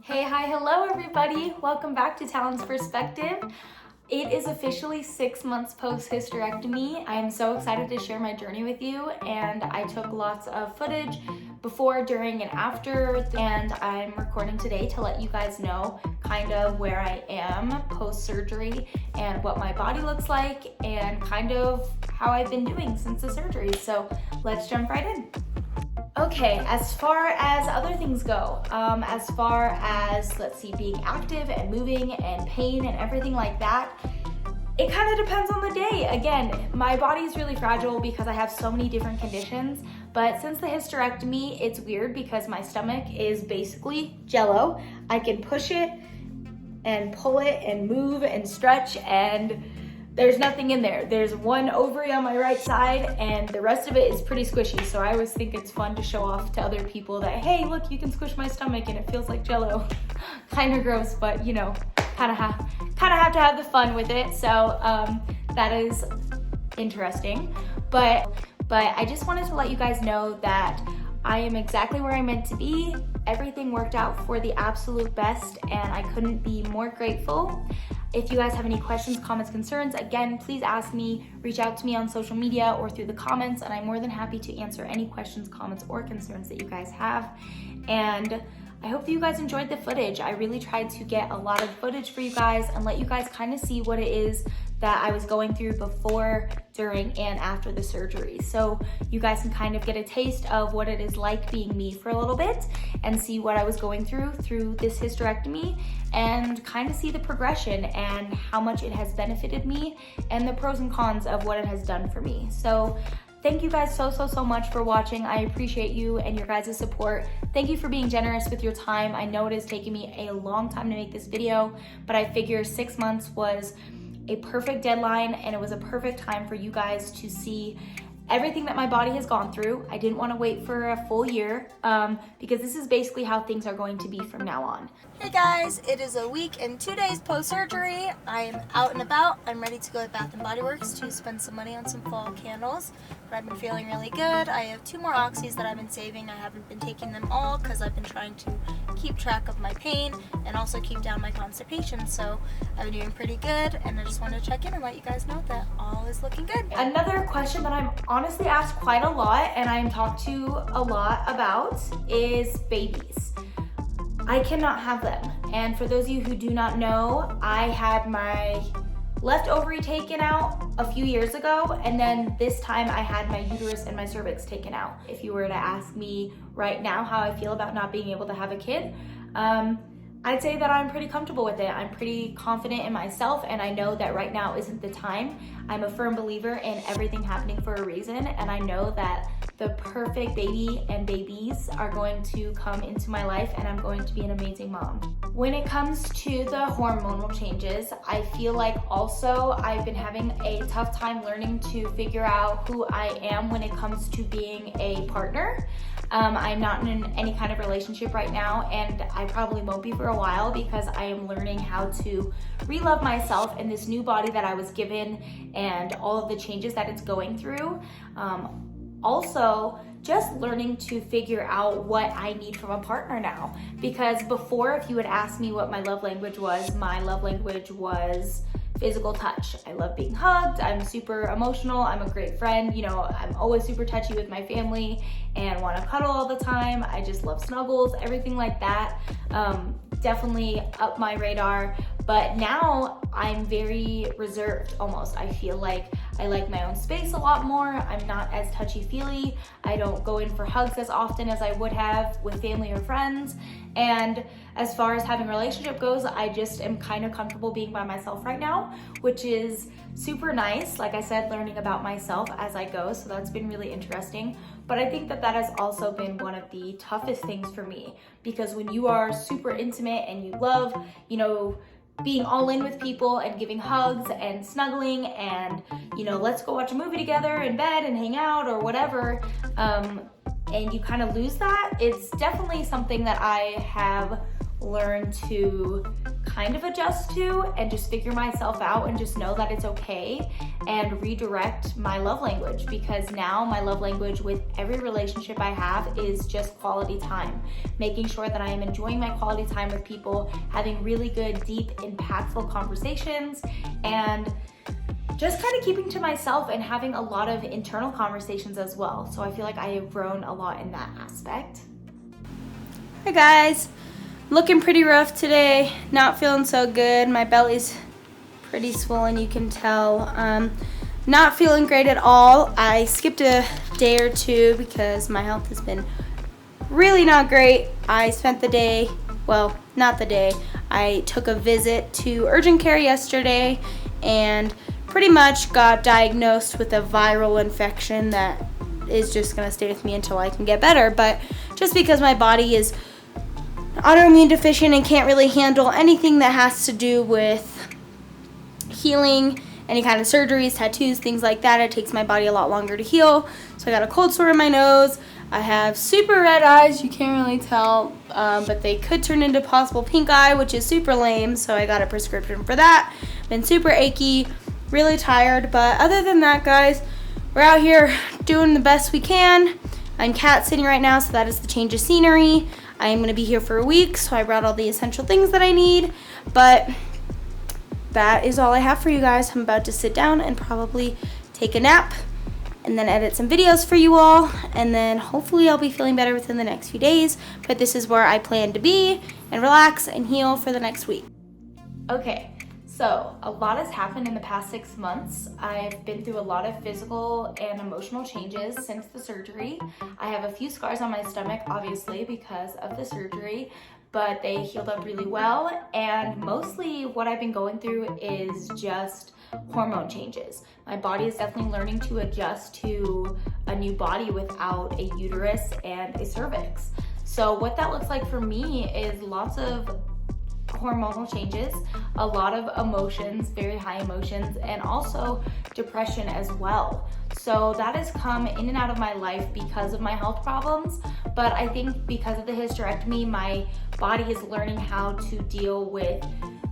Hey, hi, hello everybody. Welcome back to Talons Perspective. It is officially 6 months post hysterectomy. I am so excited to share my journey with you, and I took lots of footage before, during, and after, and I'm recording today to let you guys know kind of where I am post surgery and what my body looks like and kind of how I've been doing since the surgery. So let's jump right in. Okay, as far as other things go, as far as, let's see, being active and moving and pain and everything like that, it kind of depends on the day. Again, my body is really fragile because I have so many different conditions, but since the hysterectomy, it's weird because my stomach is basically jello. I can push it and pull it and move and stretch, and there's nothing in there. There's one ovary on my right side and the rest of it is pretty squishy. So I always think it's fun to show off to other people that, hey, look, you can squish my stomach and it feels like jello. Kind of gross, but you know, kind of have to have the fun with it. So that is interesting. But I just wanted to let you guys know that I am exactly where I'm meant to be. Everything worked out for the absolute best and I couldn't be more grateful. If you guys have any questions, comments, concerns, again, please ask me, reach out to me on social media or through the comments, and I'm more than happy to answer any questions, comments, or concerns that you guys have. And I hope that you guys enjoyed the footage. I really tried to get a lot of footage for you guys and let you guys kind of see what it is that I was going through before, during, and after the surgery. So you guys can kind of get a taste of what it is like being me for a little bit and see what I was going through this hysterectomy and kind of see the progression and how much it has benefited me and the pros and cons of what it has done for me. So thank you guys so much for watching. I appreciate you and your guys' support. Thank you for being generous with your time. I know it has taken me a long time to make this video, but I figure 6 months was a perfect deadline and it was a perfect time for you guys to see everything that my body has gone through. I didn't want to wait for a full year because this is basically how things are going to be from now on. Hey guys, it is a week and 2 days post-surgery. I am out and about. I'm ready to go to Bath & Body Works to spend some money on some fall candles. But I've been feeling really good. I have 2 more oxys that I've been saving. I haven't been taking them all because I've been trying to keep track of my pain and also keep down my constipation. So I've been doing pretty good and I just wanted to check in and let you guys know that all is looking good. Another question that I'm honestly asked quite a lot and I'm talked to a lot about is babies. I cannot have them. And for those of you who do not know, I had my left ovary taken out a few years ago, and then this time I had my uterus and my cervix taken out. If you were to ask me right now how I feel about not being able to have a kid, I'd say that I'm pretty comfortable with it. I'm pretty confident in myself and I know that right now isn't the time. I'm a firm believer in everything happening for a reason, and I know that the perfect baby and babies are going to come into my life and I'm going to be an amazing mom. When it comes to the hormonal changes, I feel like also I've been having a tough time learning to figure out who I am when it comes to being a partner. I'm not in any kind of relationship right now and I probably won't be for a while because I am learning how to re-love myself in this new body that I was given and all of the changes that it's going through. Also, just learning to figure out what I need from a partner now. Because before, if you had asked me what my love language was, my love language was physical touch. I love being hugged, I'm super emotional, I'm a great friend, you know, I'm always super touchy with my family and want to cuddle all the time. I just love snuggles, everything like that. Definitely up my radar, but now I'm very reserved almost. I feel like I like my own space a lot more. I'm not as touchy-feely. I don't go in for hugs as often as I would have with family or friends. And as far as having a relationship goes, I just am kind of comfortable being by myself right now, which is super nice. Like I said, learning about myself as I go, so that's been really interesting. But I think that that has also been one of the toughest things for me, because when you are super intimate and you love, you know, being all in with people and giving hugs and snuggling and, you know, let's go watch a movie together in bed and hang out or whatever, and you kind of lose that, it's definitely something that I have learn to kind of adjust to and just figure myself out and just know that it's okay and redirect my love language, because now my love language with every relationship I have is just quality time. Making sure that I am enjoying my quality time with people, having really good, deep, impactful conversations, and just kind of keeping to myself and having a lot of internal conversations as well. So I feel like I have grown a lot in that aspect. Hi guys, looking pretty rough today, not feeling so good. My belly's pretty swollen, you can tell. Not feeling great at all. I skipped a day or two because my health has been really not great. I spent the day, well, not the day, I took a visit to urgent care yesterday and pretty much got diagnosed with a viral infection that is just gonna stay with me until I can get better. But just because my body is autoimmune deficient and can't really handle anything that has to do with healing, any kind of surgeries, tattoos, things like that, it takes my body a lot longer to heal. So I got a cold sore in my nose. I have super red eyes, you can't really tell, but they could turn into possible pink eye, which is super lame, so I got a prescription for that. Been super achy, really tired, but other than that, guys, we're out here doing the best we can. I'm cat sitting right now, so that is the change of scenery. I am gonna be here for a week, so I brought all the essential things that I need, but that is all I have for you guys. I'm about to sit down and probably take a nap and then edit some videos for you all, and then hopefully I'll be feeling better within the next few days, but this is where I plan to be and relax and heal for the next week. Okay, so a lot has happened in the past 6 months. I've been through a lot of physical and emotional changes since the surgery. I have a few scars on my stomach, obviously, because of the surgery, but they healed up really well. And mostly what I've been going through is just hormone changes. My body is definitely learning to adjust to a new body without a uterus and a cervix. So what that looks like for me is lots of hormonal changes, a lot of emotions, very high emotions, and also depression as well. So that has come in and out of my life because of my health problems, but I think because of the hysterectomy, my body is learning how to deal with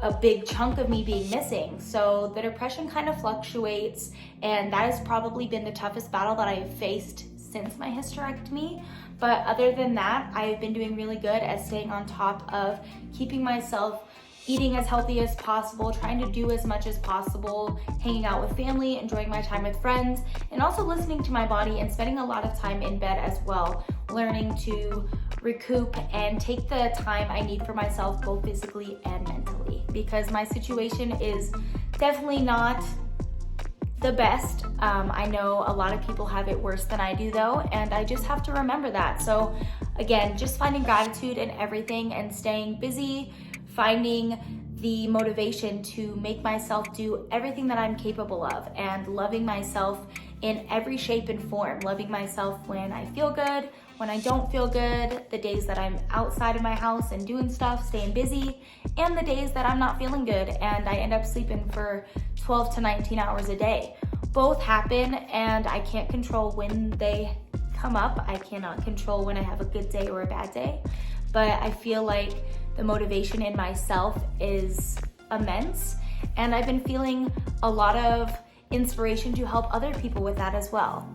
a big chunk of me being missing. So the depression kind of fluctuates, and that has probably been the toughest battle that I've faced since my hysterectomy. But other than that, I've been doing really good at staying on top of keeping myself eating as healthy as possible, trying to do as much as possible, hanging out with family, enjoying my time with friends, and also listening to my body and spending a lot of time in bed as well, learning to recoup and take the time I need for myself, both physically and mentally, because my situation is definitely not the best. I know a lot of people have it worse than I do though, and I just have to remember that. So again, just finding gratitude in everything and staying busy, finding the motivation to make myself do everything that I'm capable of, and loving myself in every shape and form, loving myself when I feel good, when I don't feel good, the days that I'm outside of my house and doing stuff, staying busy, and the days that I'm not feeling good and I end up sleeping for 12 to 19 hours a day. Both happen, and I can't control when they come up. I cannot control when I have a good day or a bad day, but I feel like the motivation in myself is immense, and I've been feeling a lot of inspiration to help other people with that as well.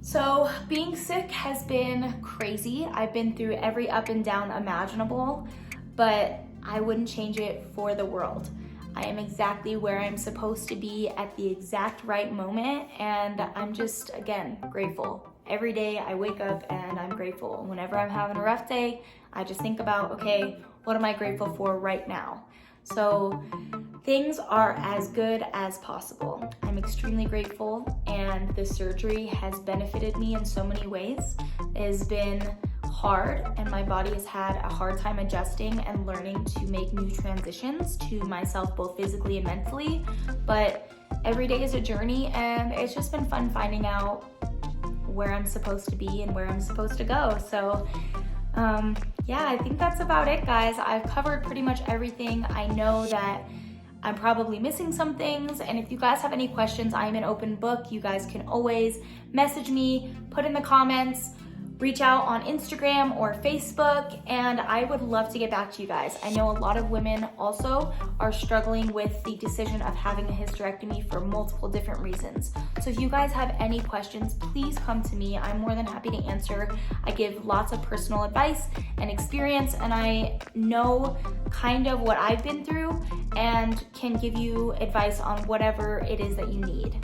So being sick has been crazy. I've been through every up and down imaginable, but I wouldn't change it for the world. I am exactly where I'm supposed to be at the exact right moment, and I'm just, again, grateful. Every day I wake up and I'm grateful. Whenever I'm having a rough day, I just think about, okay, what am I grateful for right now? So things are as good as possible. I'm extremely grateful, and the surgery has benefited me in so many ways. It has been hard, and my body has had a hard time adjusting and learning to make new transitions to myself, both physically and mentally. But every day is a journey, and it's just been fun finding out where I'm supposed to be and where I'm supposed to go. So yeah, I think that's about it, guys. I've covered pretty much everything. I know that I'm probably missing some things, and if you guys have any questions, I'm an open book. You guys can always message me, put in the comments, reach out on Instagram or Facebook, and I would love to get back to you guys. I know a lot of women also are struggling with the decision of having a hysterectomy for multiple different reasons. So if you guys have any questions, please come to me. I'm more than happy to answer. I give lots of personal advice and experience, and I know kind of what I've been through and can give you advice on whatever it is that you need.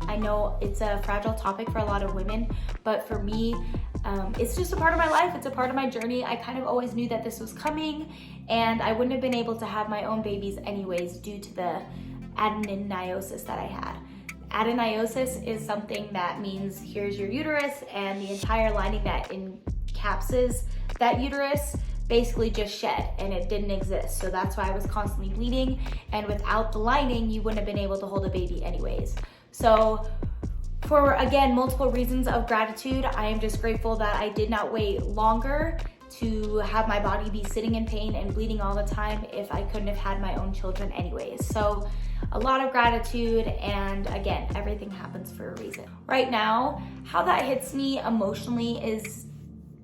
I know it's a fragile topic for a lot of women, but for me, it's just a part of my life. It's a part of my journey. I kind of always knew that this was coming, and I wouldn't have been able to have my own babies anyways due to the adenomyosis that I had. Adenomyosis is something that means here's your uterus, and the entire lining that encapsulates that uterus basically just shed, and it didn't exist. So that's why I was constantly bleeding, and without the lining, you wouldn't have been able to hold a baby anyways. So for, again, multiple reasons of gratitude, I am just grateful that I did not wait longer to have my body be sitting in pain and bleeding all the time if I couldn't have had my own children anyways. So a lot of gratitude, and again, everything happens for a reason. Right now, how that hits me emotionally is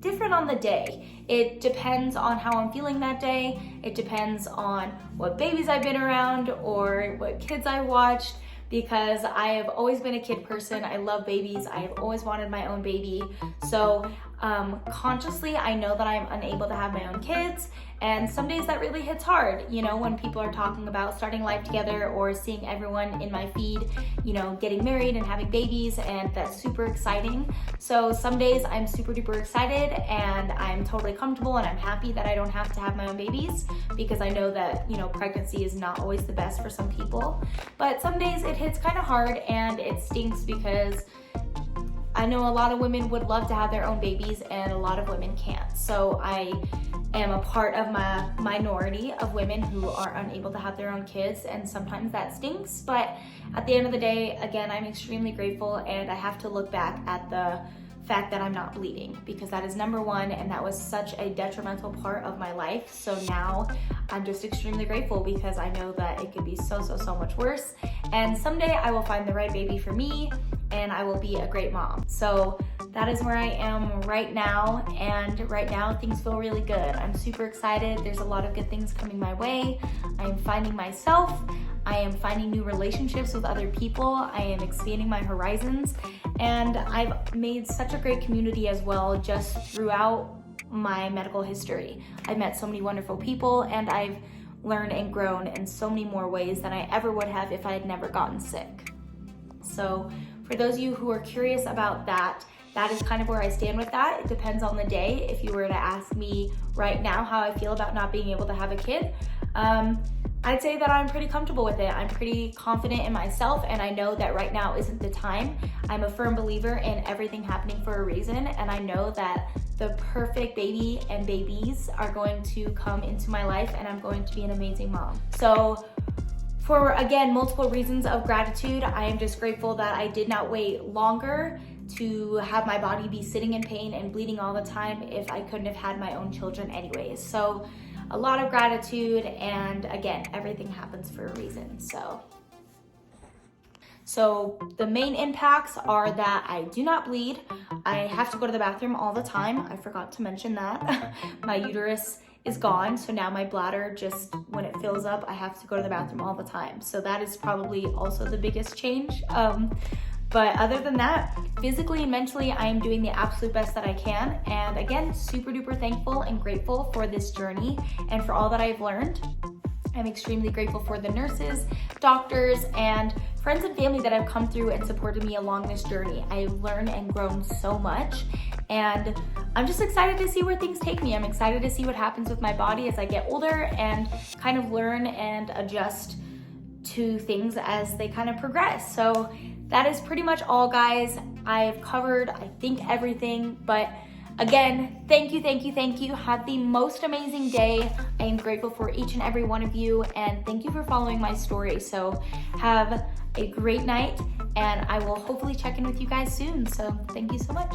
different on the day. It depends on how I'm feeling that day. It depends on what babies I've been around or what kids I watched, because I have always been a kid person. I love babies. I have always wanted my own baby. So consciously, I know that I'm unable to have my own kids. And some days that really hits hard, you know, when people are talking about starting life together or seeing everyone in my feed, you know, getting married and having babies, and that's super exciting. So some days I'm super duper excited and I'm totally comfortable and I'm happy that I don't have to have my own babies, because I know that, you know, pregnancy is not always the best for some people. But some days it hits kind of hard and it stinks, because I know a lot of women would love to have their own babies and a lot of women can't. So I am a part of my minority of women who are unable to have their own kids, and sometimes that stinks. But at the end of the day, again, I'm extremely grateful, and I have to look back at the fact that I'm not bleeding, because that is number one, and that was such a detrimental part of my life. So now I'm just extremely grateful, because I know that it could be so much worse, and someday I will find the right baby for me and I will be a great mom. So that is where I am right now, and right now things feel really good. I'm super excited. There's a lot of good things coming my way. I am finding myself. I am finding new relationships with other people. I am expanding my horizons, and I've made such a great community as well just throughout my medical history. I've met so many wonderful people, and I've learned and grown in so many more ways than I ever would have if I had never gotten sick. So for those of you who are curious about that, that is kind of where I stand with that. It depends on the day. If you were to ask me right now how I feel about not being able to have a kid, I'd say that I'm pretty comfortable with it. I'm pretty confident in myself, and I know that right now isn't the time. I'm a firm believer in everything happening for a reason, and I know that the perfect baby and babies are going to come into my life, and I'm going to be an amazing mom. So for, again, multiple reasons of gratitude, I am just grateful that I did not wait longer to have my body be sitting in pain and bleeding all the time if I couldn't have had my own children anyways. So a lot of gratitude, and again, everything happens for a reason. So the main impacts are that I do not bleed. I have to go to the bathroom all the time. I forgot to mention that. My uterus is gone, so now my bladder, just when it fills up, I have to go to the bathroom all the time. So that is probably also the biggest change. But other than that, physically and mentally, I am doing the absolute best that I can. And again, super duper thankful and grateful for this journey and for all that I've learned. I'm extremely grateful for the nurses, doctors, and friends and family that have come through and supported me along this journey. I've learned and grown so much, and I'm just excited to see where things take me. I'm excited to see what happens with my body as I get older and kind of learn and adjust to things as they kind of progress. So that is pretty much all, guys. I've covered, I think, everything, but again, thank you. Have the most amazing day. I am grateful for each and every one of you, and thank you for following my story. So have a great night, and I will hopefully check in with you guys soon. So thank you so much.